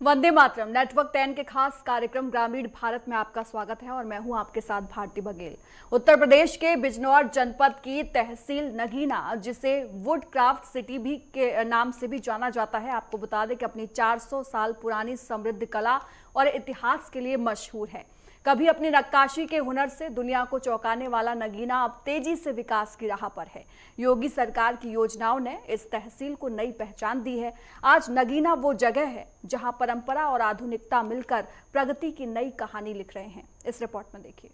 Vande Mataram network 10 के खास कार्यक्रम ग्रामीण भारत में आपका स्वागत है और मैं हूं आपके साथ भारती बघेल। उत्तर प्रदेश के बिजनौर जनपद की तहसील नगीना, जिसे वुड क्राफ्ट सिटी भी के नाम से भी जाना जाता है, आपको बता दें कि अपनी 400 साल पुरानी समृद्ध कला और इतिहास के लिए मशहूर है। कभी अपनी नक्काशी के हुनर से दुनिया को चौंकाने वाला नगीना अब तेजी से विकास की राह पर है। योगी सरकार की योजनाओं ने इस तहसील को नई पहचान दी है। आज नगीना वो जगह है जहां परंपरा और आधुनिकता मिलकर प्रगति की नई कहानी लिख रहे हैं। इस रिपोर्ट में देखिए।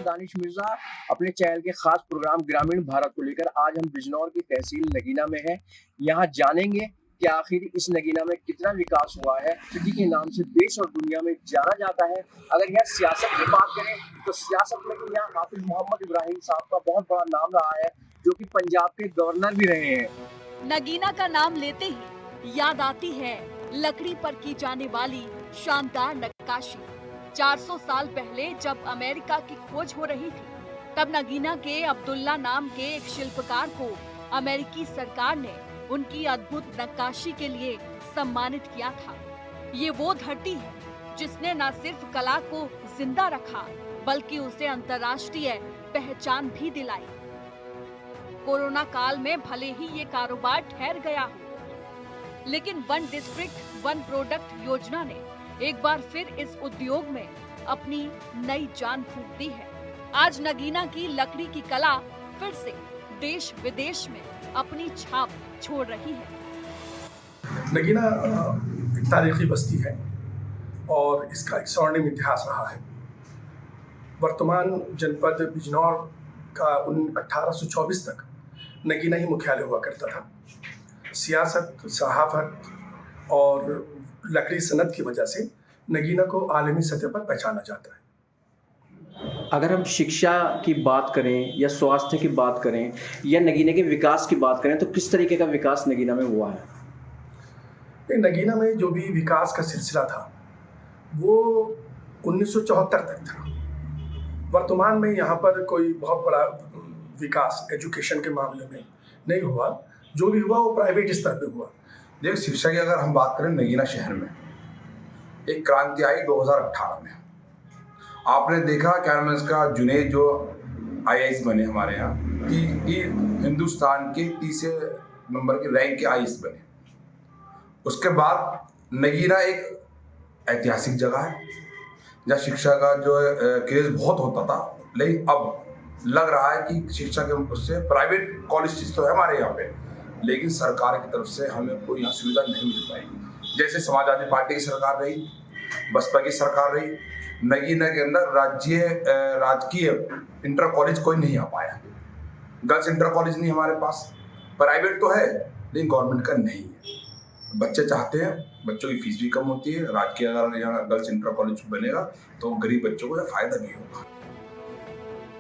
दानिश मिर्जा अपने चैनल के खास प्रोग्राम ग्रामीण भारत को लेकर आज हम बिजनौर की तहसील नगीना में हैं। यहाँ जानेंगे कि आखिर इस नगीना में कितना विकास हुआ है। सिटी के नाम से देश और दुनिया में जाना जाता है। अगर यहाँ सियासत की बात करें तो सियासत में भी यहाँ हाफिज मोहम्मद इब्राहिम साहब का बहुत बड़ा नाम रहा है, जो कि पंजाब के गवर्नर भी रहे हैं। नगीना का नाम लेते ही याद आती है लकड़ी पर की जाने वाली शानदार नक्काशी। 400 साल पहले जब अमेरिका की खोज हो रही थी, तब नगीना के अब्दुल्ला नाम के एक शिल्पकार को अमेरिकी सरकार ने उनकी अद्भुत नक्काशी के लिए सम्मानित किया था। ये वो धरती है जिसने न सिर्फ कला को जिंदा रखा, बल्कि उसे अंतर्राष्ट्रीय पहचान भी दिलाई। कोरोना काल में भले ही ये कारोबार ठहर गया हो, लेकिन वन डिस्ट्रिक्ट वन प्रोडक्ट योजना ने एक बार फिर इस उद्योग में अपनी नई जान फूंक दी है। आज नगीना की लकड़ी की कला फिर से देश विदेश में अपनी छाप छोड़ रही है। नगीना एक तारीखी बस्ती है और इसका एक स्वर्णिम इतिहास रहा है। वर्तमान जनपद बिजनौर का 1824 तक नगीना ही मुख्यालय हुआ करता था। सियासत, सहाफत और लकड़ी सनत की वजह से नगीना को आलमी सतह पर पहचाना जाता है। अगर हम शिक्षा की बात करें या स्वास्थ्य की बात करें या नगीने के विकास की बात करें, तो किस तरीके का विकास नगीना में हुआ है? नगीना में जो भी विकास का सिलसिला था वो 1974 तक था। वर्तमान में यहाँ पर कोई बहुत बड़ा विकास एजुकेशन के मामले में नहीं हुआ। जो भी हुआ वो प्राइवेट स्तर पे हुआ। देखिए, शिक्षा की अगर हम बात करें, नगीना शहर में एक क्रांति आई 2018 में। आपने देखा क्या नाम है इसका, जुनेद जो आईएएस बने हमारे यहाँ, हिंदुस्तान के तीसरे नंबर के रैंक के आईएएस बने। उसके बाद नगीना एक ऐतिहासिक जगह है जहाँ शिक्षा का जो क्रेज बहुत होता था, लेकिन अब लग रहा है कि शिक्षा के उससे प्राइवेट कॉलेज तो है हमारे यहाँ पे, लेकिन सरकार की तरफ से हमें कोई यहाँ सुविधा नहीं मिल पाएगी। जैसे समाजवादी पार्टी की सरकार रही, बसपा की सरकार रही, नगीना के अंदर राजकीय इंटर कॉलेज कोई नहीं आ पाया। गर्ल्स इंटर कॉलेज नहीं हमारे पास, प्राइवेट तो है लेकिन गवर्नमेंट का नहीं है। बच्चे चाहते हैं, बच्चों की फीस भी कम होती है। राजकीय अगर यहाँ गर्ल्स इंटर कॉलेज बनेगा तो गरीब बच्चों को फायदा भी होगा।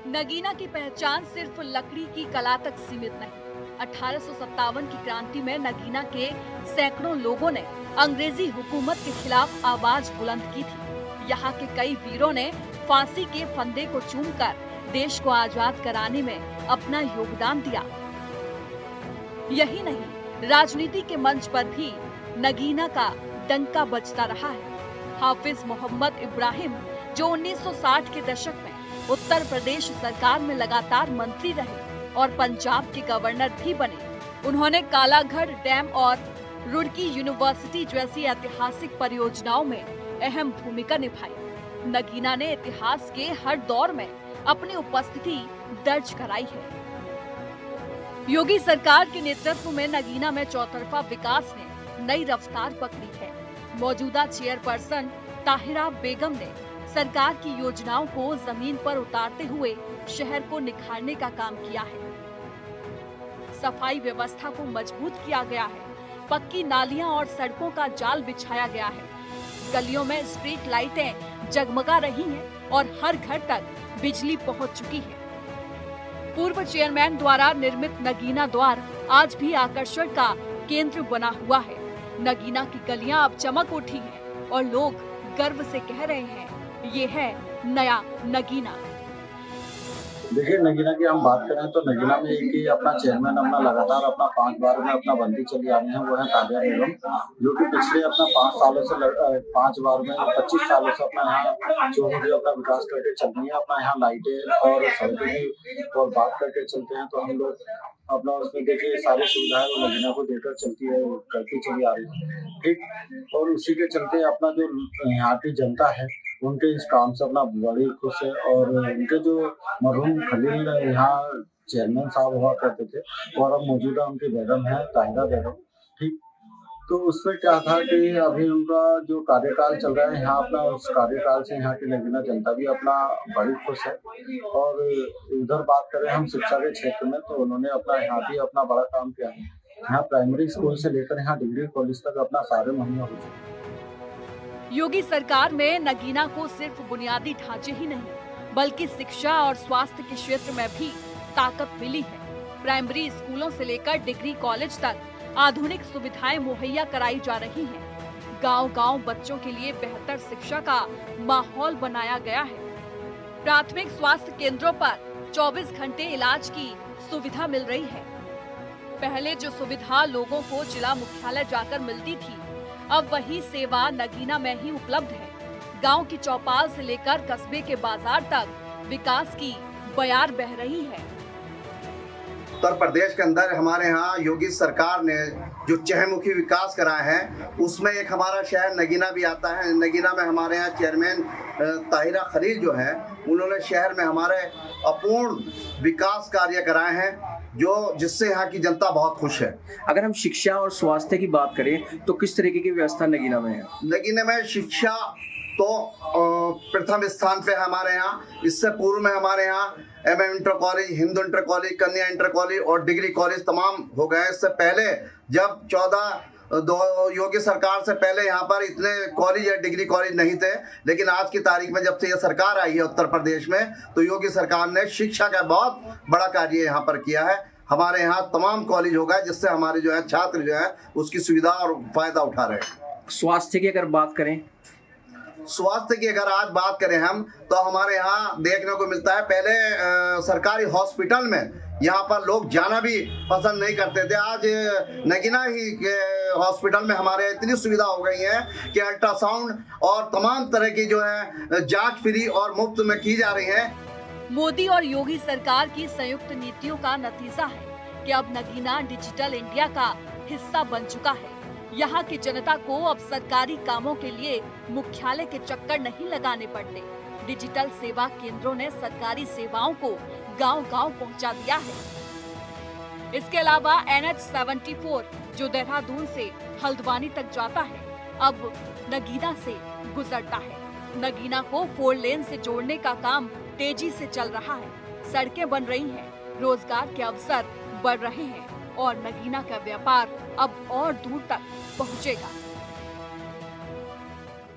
नगीना की पहचान सिर्फ लकड़ी की कला तक सीमित नहीं। 1857 की क्रांति में नगीना के सैकड़ों लोगों ने अंग्रेजी हुकूमत के खिलाफ आवाज बुलंद की थी। यहाँ के कई वीरों ने फांसी के फंदे को चूमकर देश को आजाद कराने में अपना योगदान दिया। यही नहीं, राजनीति के मंच पर भी नगीना का डंका बजता रहा है। हाफिज मोहम्मद इब्राहिम, जो 1960 के दशक में उत्तर प्रदेश सरकार में लगातार मंत्री रहे और पंजाब के गवर्नर भी बने, उन्होंने कालाघड़ डैम और रुड़की यूनिवर्सिटी जैसी ऐतिहासिक परियोजनाओं में अहम भूमिका निभाई। नगीना ने इतिहास के हर दौर में अपनी उपस्थिति दर्ज कराई है। योगी सरकार के नेतृत्व में नगीना में चौतरफा विकास ने नई रफ्तार पकड़ी है। मौजूदा चेयरपर्सन ताहिरा बेगम ने सरकार की योजनाओं को जमीन पर उतारते हुए शहर को निखारने का काम किया है। सफाई व्यवस्था को मजबूत किया गया है। पक्की नालियां और सड़कों का जाल बिछाया गया है। गलियों में स्ट्रीट लाइटें जगमगा रही हैं और हर घर तक बिजली पहुंच चुकी है। पूर्व चेयरमैन द्वारा निर्मित नगीना द्वार आज भी आकर्षण का केंद्र बना हुआ है। नगीना की गलियां अब चमक उठी हैं और लोग गर्व से कह रहे हैं, ये है नया नगीना। देखिए, नगीना की हम बात करें तो नगीना में एक ही अपना चेयरमैन अपना लगातार अपना 5 बार में अपना बंदी चली आ रही है, वो है ताजा बेगम, जो कि पिछले अपना 5 सालों से 5 बार में 25 सालों से अपना यहाँ जो भी अपना विकास करके चल रही है। अपना यहाँ लाइटें और सड़कें भी और बात करके चलते हैं तो हम लोग अपना उसमें देखिए सारी सुविधाएं वो नगीना को देकर चलती है, करती चली आ रही है, ठीक। और उसी के चलते अपना जो यहाँ की जनता है उनके इस काम से अपना बड़ी खुश है। और उनके जो मरहूम खलील यहाँ चेयरमैन साहब हुआ करते थे और अब मौजूदा उनकी बेगम है ताहिरा बेगम, ठीक। तो उसमें क्या था कि अभी उनका जो कार्यकाल चल रहा है यहाँ अपना, उस कार्यकाल से यहाँ की नगीना जनता भी अपना बड़ी खुश है। और इधर बात करें हम शिक्षा के क्षेत्र में तो उन्होंने अपना यहाँ भी अपना बड़ा काम किया है। यहाँ प्राइमरी स्कूल से लेकर यहाँ डिग्री कॉलेज तक अपना सारे मुहैया हो चुके हैं। योगी सरकार में नगीना को सिर्फ बुनियादी ढांचे ही नहीं बल्कि शिक्षा और स्वास्थ्य के क्षेत्र में भी ताकत मिली है। प्राइमरी स्कूलों से लेकर डिग्री कॉलेज तक आधुनिक सुविधाएं मुहैया कराई जा रही हैं। गांव-गांव बच्चों के लिए बेहतर शिक्षा का माहौल बनाया गया है। प्राथमिक स्वास्थ्य केंद्रों पर 24 घंटे इलाज की सुविधा मिल रही है। पहले जो सुविधा लोगों को जिला मुख्यालय जाकर मिलती थी, अब वही सेवा नगीना में ही उपलब्ध है। गांव की चौपाल से लेकर कस्बे के बाजार तक विकास की बयार बह रही है। उत्तर प्रदेश के अंदर हमारे यहाँ योगी सरकार ने जो चहुमुखी विकास कराए हैं उसमें एक हमारा शहर नगीना भी आता है। नगीना में हमारे यहाँ चेयरमैन ताहिरा खलील जो है उन्होंने शहर में हमारे अपूर्ण विकास कार्य कराए हैं जो जिससे यहाँ की जनता बहुत खुश है। अगर हम शिक्षा और स्वास्थ्य की बात करें तो किस तरीके की व्यवस्था नगीना में है? नगीना में शिक्षा तो प्रथम स्थान पे हमारे यहाँ। इससे पूर्व में हमारे यहाँ MM inter college, Hindu inter college, कन्या इंटर कॉलेज और डिग्री कॉलेज तमाम हो गए। इससे पहले जब 14 योगी सरकार से पहले यहाँ पर इतने कॉलेज या डिग्री कॉलेज नहीं थे, लेकिन आज की तारीख में जब से ये सरकार आई है उत्तर प्रदेश में तो योगी सरकार ने शिक्षा का बहुत बड़ा कार्य यहाँ पर किया है। हमारे यहाँ तमाम कॉलेज हो गए जिससे हमारे जो है छात्र जो है उसकी सुविधा और फायदा उठा रहे हैं। स्वास्थ्य की अगर बात करें, स्वास्थ्य की अगर आज बात करें हम तो हमारे यहाँ देखने को मिलता है पहले सरकारी हॉस्पिटल में यहाँ पर लोग जाना भी पसंद नहीं करते थे। आज नगीना ही के हॉस्पिटल में हमारे इतनी सुविधा हो गई है कि अल्ट्रासाउंड और तमाम तरह की जो है जांच फ्री और मुफ्त में की जा रही है। मोदी और योगी सरकार की संयुक्त नीतियों का नतीजा है कि अब नगीना डिजिटल इंडिया का हिस्सा बन चुका है। यहाँ की जनता को अब सरकारी कामों के लिए मुख्यालय के चक्कर नहीं लगाने पड़ते। डिजिटल सेवा केंद्रों ने सरकारी सेवाओं को गांव-गांव पहुंचा दिया है। इसके अलावा NH74 जो देहरादून से हल्द्वानी तक जाता है, अब नगीना से गुजरता है। नगीना को 4 लेन से जोड़ने का काम तेजी से चल रहा है। सड़कें बन रही हैं, रोजगार के अवसर बढ़ रहे हैं और नगीना का व्यापार अब और दूर तक पहुंचेगा।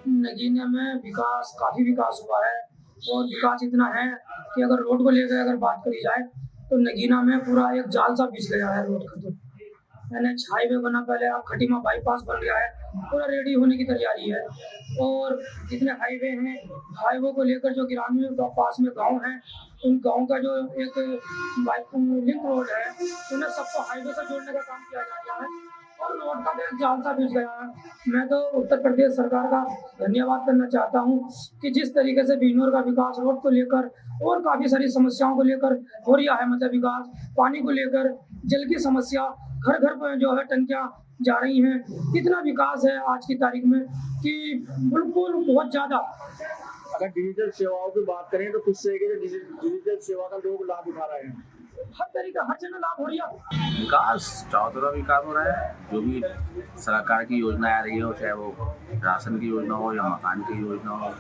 नगीना में विकास, काफी विकास हुआ है और विकास इतना है कि अगर रोड को लेकर अगर बात करी जाए तो नगीना में पूरा एक जाल सा बिछ गया है रोड का। तो NH हाईवे बना, पहले अब खटीमा बाईपास बन गया है, पूरा रेडी होने की तैयारी है। और जितने हाईवे हैं, हाईवे को लेकर जो ग्रामीण पास में गांव हैं, उन गांव का जो एक लिंक रोड है उन्हें सबको हाईवे से जोड़ने का काम किया जा रहा है और रोड का एक जाल सा बिछ गया है। मैं तो उत्तर प्रदेश सरकार का धन्यवाद करना चाहता हूं कि जिस तरीके से बिजनौर का विकास रोड को लेकर और काफ़ी सारी समस्याओं को लेकर हो रहा है, मतलब विकास, पानी को लेकर, जल की समस्या, घर घर पर जो है टंकियाँ जा रही हैं, इतना विकास है आज की तारीख में कि बिल्कुल बहुत ज़्यादा। अगर डिजिटल सेवाओं की बात करें तो किस तरीके से डिजिटल सेवा का लोग लाभ उठा रहे हैं? हर तरीका, हर जगह लाभ हो रही है। विकास, चारों तरफ विकास हो रहा है। जो भी सरकार की योजना आ रही हो, चाहे वो राशन की योजना हो या मकान की योजना हो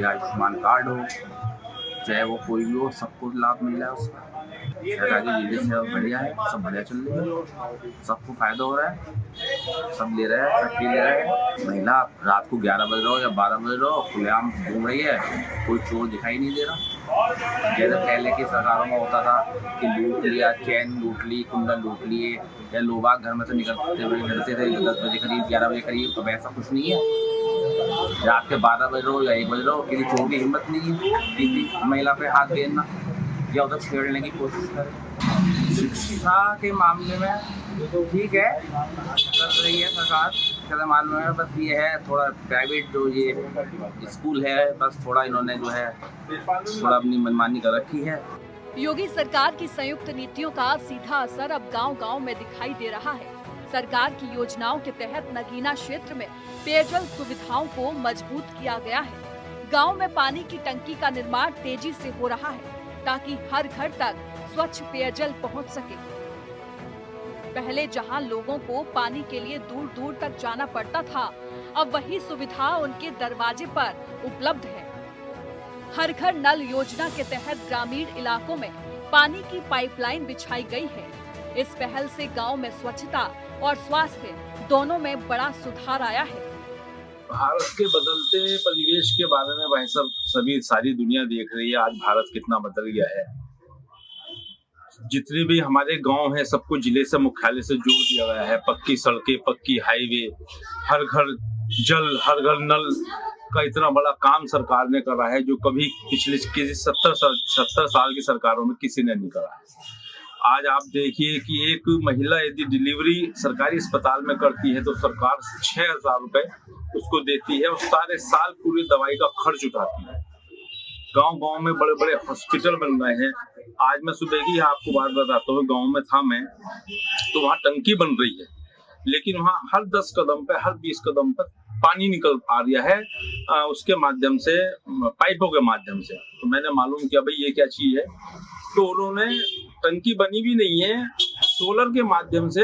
या आयुष्मान कार्ड हो, चाहे वो कोई भी हो, सबको लाभ मिल रहा है उसका। सरकार की चीजें से बढ़िया है, सब बढ़िया चल रही है, सबको फायदा हो रहा है, सब ले रहे हैं, सब पी ले रहे हैं। महिला रात को 11 बज रहा हो या 12 बज रहा हो खुलेआम घूम रही है, कोई चोर दिखाई नहीं दे रहा। जैसे पहले की सरकारों में होता था कि लूट लिया, चैन लूट ली, कुंडल लूट लिए, या लोग बाग घर में से निकलते थे 10 बजे करीब, 11 बजे करीब। तो वैसा कुछ नहीं है। रात के 12 बजे रहो या 1 बजे रहो, किसी चोर की हिम्मत नहीं है किसी महिला पे हाथ देना या उधर छेड़ने की कोशिश करे। शिक्षा के मामले में तो ठीक है, कर रही है सरकार, कहते मालूम है। बस ये है थोड़ा प्राइवेट जो ये स्कूल है, बस थोड़ा इन्होंने जो है थोड़ा अपनी मनमानी कर रखी है। योगी सरकार की संयुक्त नीतियों का सीधा असर अब गांव-गांव में दिखाई दे रहा है। सरकार की योजनाओं के तहत नगीना क्षेत्र में पेयजल सुविधाओं को मजबूत किया गया है। गांव में पानी की टंकी का निर्माण तेजी से हो रहा है ताकि हर घर तक स्वच्छ पेयजल पहुंच सके। पहले जहां लोगों को पानी के लिए दूर-दूर तक जाना पड़ता था, अब वही सुविधा उनके दरवाजे पर उपलब्ध है। हर घर नल योजना के तहत ग्रामीण इलाकों में पानी की पाइपलाइन बिछाई गई है। इस पहल से गांव में स्वच्छता और स्वास्थ्य दोनों में बड़ा सुधार आया है। भारत के बदलते परिवेश के बारे में भाई सभी सारी दुनिया देख रही है। आज भारत कितना बदल गया है। जितने भी हमारे गांव हैं सबको जिले से मुख्यालय से जोड़ दिया गया है। पक्की सड़कें, पक्की हाईवे, हर घर जल, हर घर नल का इतना बड़ा काम सरकार ने करा है जो कभी पिछले 70 साल की सरकारों में किसी ने नहीं करा है। आज आप देखिए कि एक महिला यदि डिलीवरी सरकारी अस्पताल में करती है तो सरकार 6,000 रुपए उसको देती है और सारे साल पूरी दवाई का खर्च उठाती है। गांव-गांव में बड़े-बड़े हॉस्पिटल बन रहे हैं। आज मैं सुबह की आपको बात बताता हूँ, गांव में था मैं, तो वहाँ टंकी बन रही है, लेकिन वहाँ हर 10 कदम पे, हर 20 कदम पर पानी निकल आ रहा है उसके माध्यम से, पाइपों के माध्यम से। तो मैंने मालूम किया भाई ये क्या चीज है, तो उन्होंने टंकी बनी भी नहीं है, सोलर के माध्यम से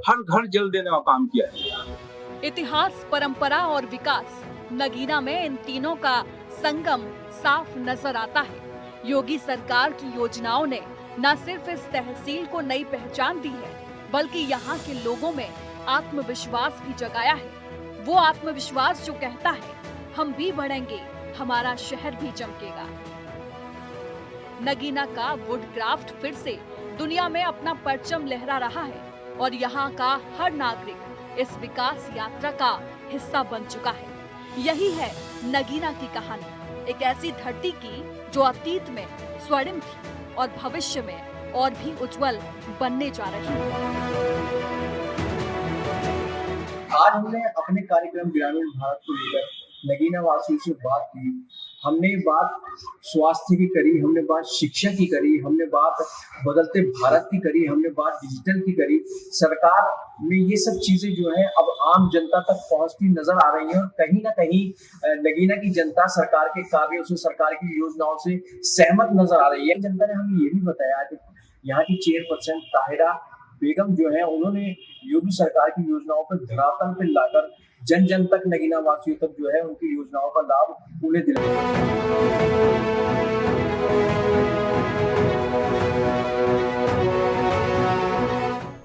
हर घर जल देने का काम किया है। इतिहास, परंपरा और विकास, नगीना में इन तीनों का संगम साफ नजर आता है। योगी सरकार की योजनाओं ने न सिर्फ इस तहसील को नई पहचान दी है, बल्कि यहाँ के लोगों में आत्मविश्वास भी जगाया है। वो आत्मविश्वास जो कहता है हम भी बढ़ेंगे, हमारा शहर भी चमकेगा। नगीना का वुडक्राफ्ट फिर से दुनिया में अपना परचम लहरा रहा है और यहाँ का हर नागरिक इस विकास यात्रा का हिस्सा बन चुका है। यही है नगीना की कहानी, एक ऐसी धरती की जो अतीत में स्वर्णिम थी और भविष्य में और भी उज्जवल बनने जा रही है। आज हमने अपने कार्यक्रम ग्रामीण भारत को लेकर नगीना वासियों से बात की। हमने बात स्वास्थ्य की करी, हमने बात शिक्षा की करी, हमने बात बदलते भारत की करी, हमने बात डिजिटल की करी। सरकार में ये सब चीजें जो है अब आम जनता तक पहुंचती नजर आ रही हैं और कहीं ना कहीं नगीना की जनता सरकार के कार्यों से, सरकार की योजनाओं से सहमत नजर आ रही है। जनता ने हमें ये भी बताया कि यहाँ की चेयरपर्सन ताहिरा बेगम जो है, उन्होंने योगी सरकार की योजनाओं पर धरातल पर लाकर जन जन तक, नगीना वासियों तक जो है उनकी योजनाओं का लाभ उन्हें दिलाया।